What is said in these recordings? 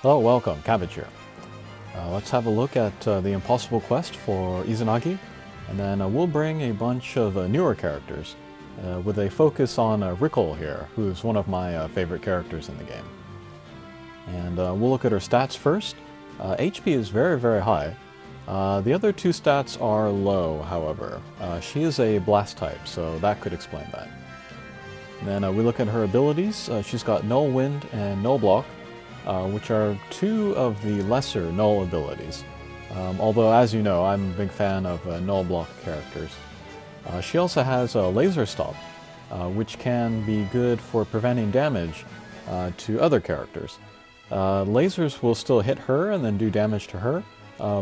Hello, welcome, Cabbage here. Let's have a look at the Impossible Quest for Izanagi, and then we'll bring a bunch of newer characters with a focus on Rico here, who's one of my favorite characters in the game. And we'll look at her stats first. HP is very, very high. The other two stats are low, however. She is a blast type, so that could explain that. And then we look at her abilities. She's got Null Wind and Null Block, which are two of the lesser Null abilities. Although, as you know, I'm a big fan of Null Block characters. She also has a Laser Stop, which can be good for preventing damage to other characters. Lasers will still hit her and then do damage to her,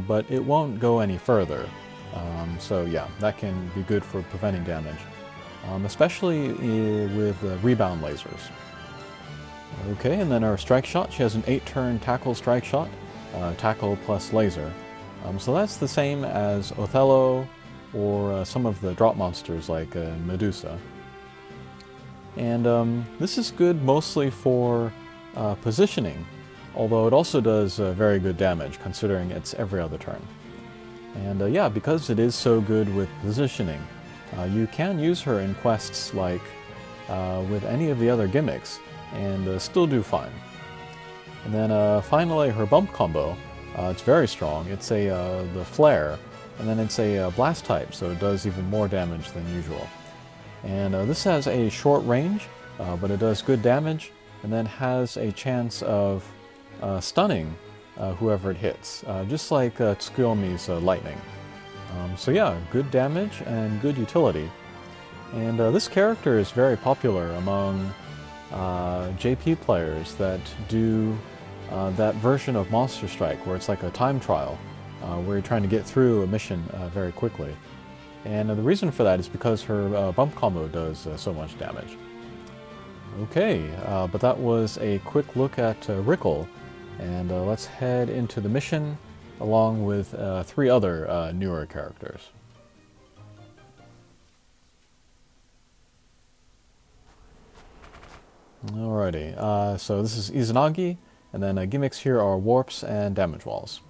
but it won't go any further. So yeah, that can be good for preventing damage, especially with rebound lasers. Okay, and then our strike shot, she has an 8-turn tackle strike shot, tackle plus laser. So that's the same as Othello or some of the drop monsters like Medusa. And this is good mostly for positioning, although it also does very good damage considering it's every other turn. And yeah, because it is so good with positioning, you can use her in quests like with any of the other gimmicks and still do fine. And then finally her bump combo, it's very strong. It's the flare, and then it's a blast type, so it does even more damage than usual. And this has a short range, but it does good damage, and then has a chance of stunning whoever it hits, just like Tsukuyomi's lightning. So yeah, good damage and good utility. And this character is very popular among JP players that do that version of Monster Strike where it's like a time trial where you're trying to get through a mission very quickly. And the reason for that is because her bump combo does so much damage. Okay, but that was a quick look at Rico, and let's head into the mission along with 3 other newer characters. Alrighty, so this is Izanagi, and then gimmicks here are warps and damage walls.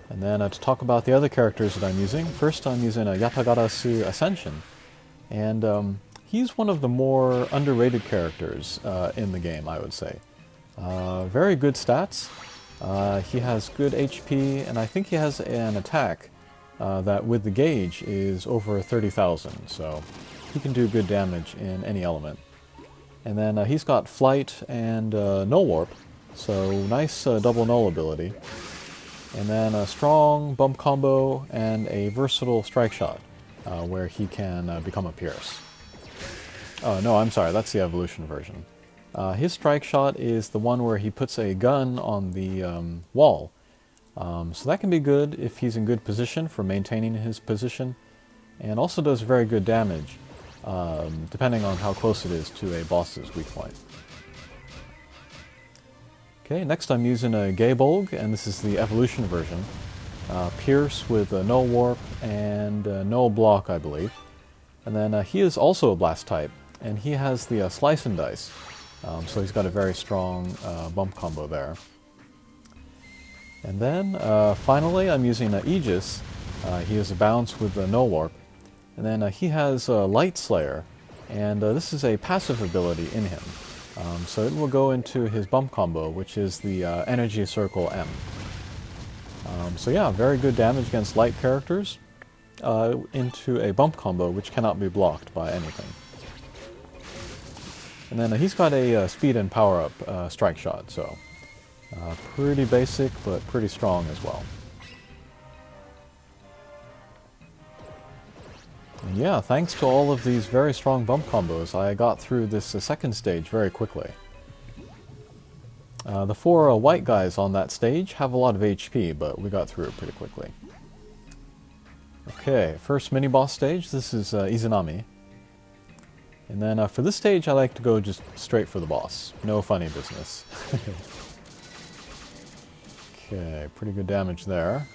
And then to talk about the other characters that I'm using, first I'm using Yatagarasu Ascension, and he's one of the more underrated characters in the game, I would say. Very good stats, he has good HP, and I think he has an attack that with the gauge is over 30,000, so he can do good damage in any element. And then he's got Flight and Null Warp, so nice double Null ability. And then a strong bump combo and a versatile strike shot, where he can become a Pierce. Oh no, I'm sorry, that's the evolution version. His strike shot is the one where he puts a gun on the wall. So that can be good if he's in good position for maintaining his position, and also does very good damage, depending on how close it is to a boss's weak point. Okay, next I'm using a Bolg, and this is the evolution version. Pierce with Null Warp and Null Block, I believe. And then he is also a blast type, and he has the Slice and Dice, so he's got a very strong bump combo there. And then finally I'm using Aegis. He has a bounce with Null Warp. And then he has Light Slayer, and this is a passive ability in him. So it will go into his bump combo, which is the Energy Circle M. So yeah, very good damage against light characters into a bump combo, which cannot be blocked by anything. And then he's got a speed and power-up strike shot, so pretty basic, but pretty strong as well. And yeah, thanks to all of these very strong bump combos, I got through this second stage very quickly. The 4 white guys on that stage have a lot of HP, but we got through it pretty quickly. Okay, first mini-boss stage, this is Izanami. And then for this stage, I like to go just straight for the boss. No funny business. Okay, pretty good damage there.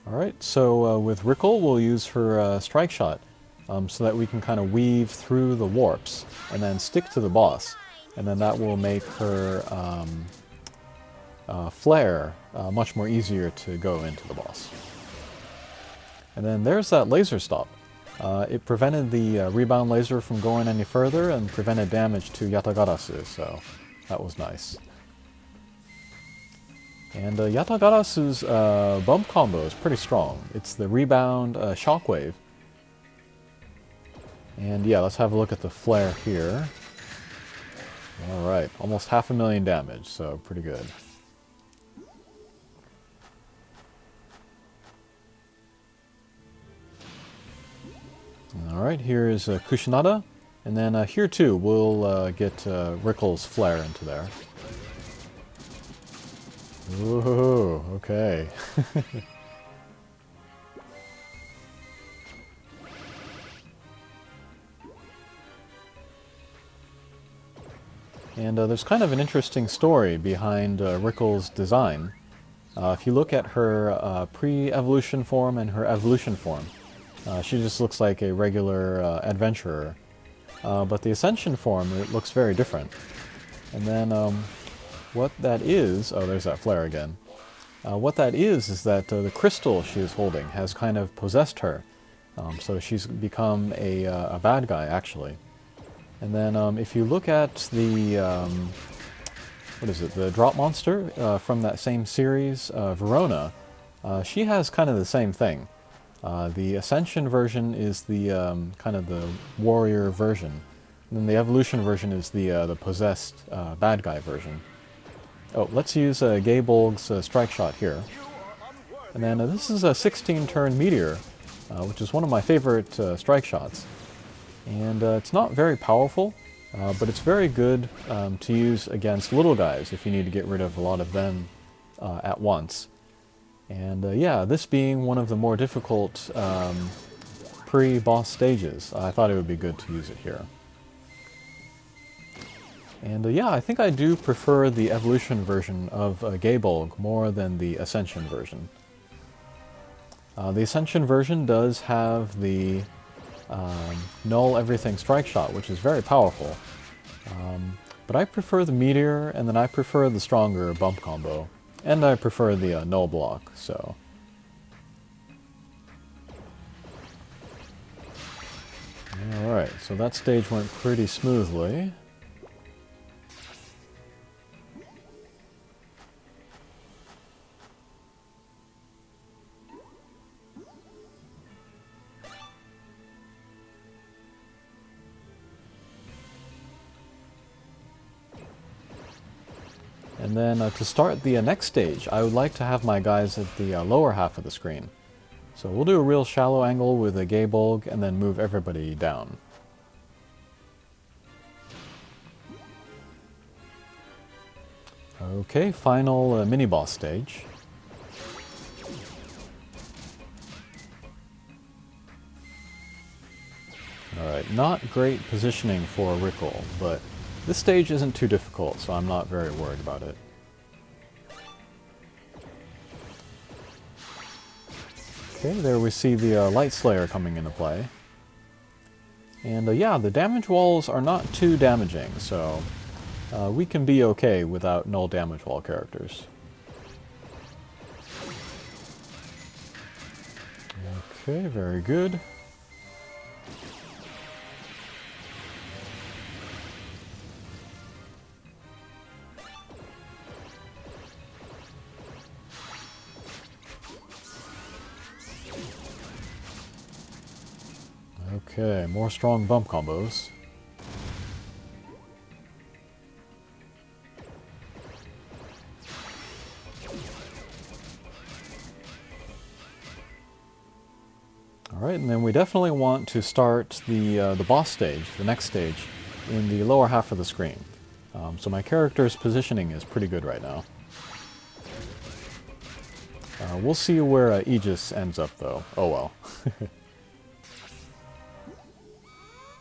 Alright, so with Rico, we'll use her strike shot. so that we can kind of weave through the warps and then stick to the boss. And then that will make her flare much more easier to go into the boss. And then there's that laser stop. It prevented the rebound laser from going any further and prevented damage to Yatagarasu, so that was nice. And Yatagarasu's bump combo is pretty strong. It's the rebound shockwave. And yeah, let's have a look at the flare here. Alright, almost 500,000 damage, so pretty good. Alright, here is Kushinada, and then here too we'll get Rickle's flare into there. Ooh, okay. And there's kind of an interesting story behind Rickle's design. If you look at her pre-evolution form and her evolution form, she just looks like a regular adventurer. But the Ascension form, it looks very different. And then what that is... Oh, there's that flare again. What that is that the crystal she is holding has kind of possessed her. So she's become a bad guy, actually. And then if you look at the... what is it? The drop monster from that same series, Verona, she has kind of the same thing. The Ascension version is the kind of the warrior version. And then the evolution version is the possessed bad guy version. Oh, let's use Bolg's strike shot here. And then this is a 16-turn meteor, which is one of my favorite strike shots. And it's not very powerful, but it's very good to use against little guys if you need to get rid of a lot of them at once. And yeah, this being one of the more difficult pre-boss stages, I thought it would be good to use it here. And yeah, I think I do prefer the evolution version of Bolg more than the Ascension version. The Ascension version does have the null everything strike shot, which is very powerful. But I prefer the meteor, and then I prefer the stronger bump combo. And I prefer the null block, so... Alright, so that stage went pretty smoothly. And then to start the next stage, I would like to have my guys at the lower half of the screen. So we'll do a real shallow angle with a Bolg and then move everybody down. Okay, final mini-boss stage. Alright, not great positioning for Rico, but this stage isn't too difficult, so I'm not very worried about it. Okay, there we see the Light Slayer coming into play. And yeah, the damage walls are not too damaging, so we can be okay without null damage wall characters. Okay, very good. Okay, more strong bump combos. Alright, and then we definitely want to start the boss stage, the next stage, in the lower half of the screen. So my character's positioning is pretty good right now. We'll see where Aegis ends up, though. Oh well.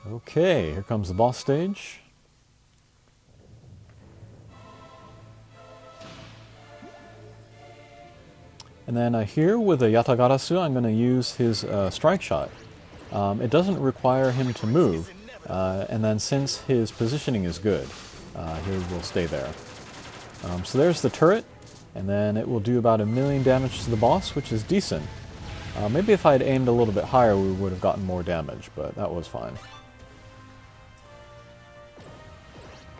Okay, here comes the boss stage. And then here with the Yatagarasu, I'm going to use his strike shot. it doesn't require him to move, and then since his positioning is good, he will stay there. So there's the turret, and then it will do about 1,000,000 damage to the boss, which is decent. Maybe if I had aimed a little bit higher we would have gotten more damage, but that was fine.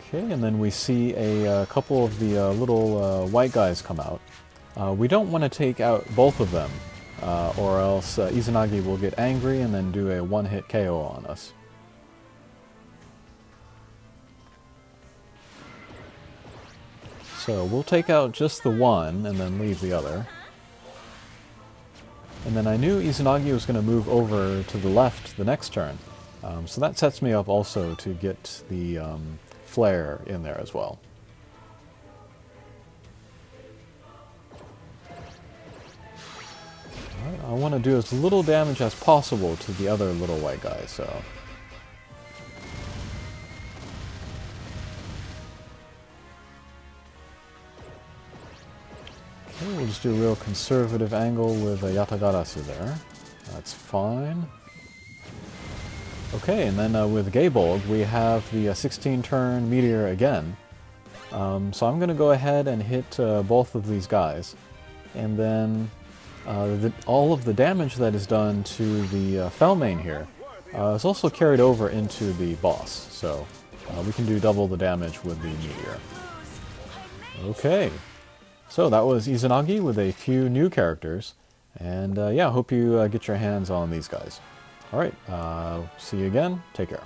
Okay, and then we see a couple of the little white guys come out. We don't want to take out both of them, or else Izanagi will get angry and then do a one-hit KO on us. So we'll take out just the one and then leave the other. And then I knew Izanagi was going to move over to the left the next turn, so that sets me up also to get the flare in there as well. Alright, I want to do as little damage as possible to the other little white guy, so... Okay, we'll just do a real conservative angle with a Yatagarasu there. That's fine. Okay, and then with Bolg, we have the 16-turn meteor again. So I'm going to go ahead and hit both of these guys. And then all of the damage that is done to the Felmain here is also carried over into the boss. So we can do double the damage with the meteor. Okay, so that was Izanagi with a few new characters. And yeah, hope you get your hands on these guys. Alright, see you again. Take care.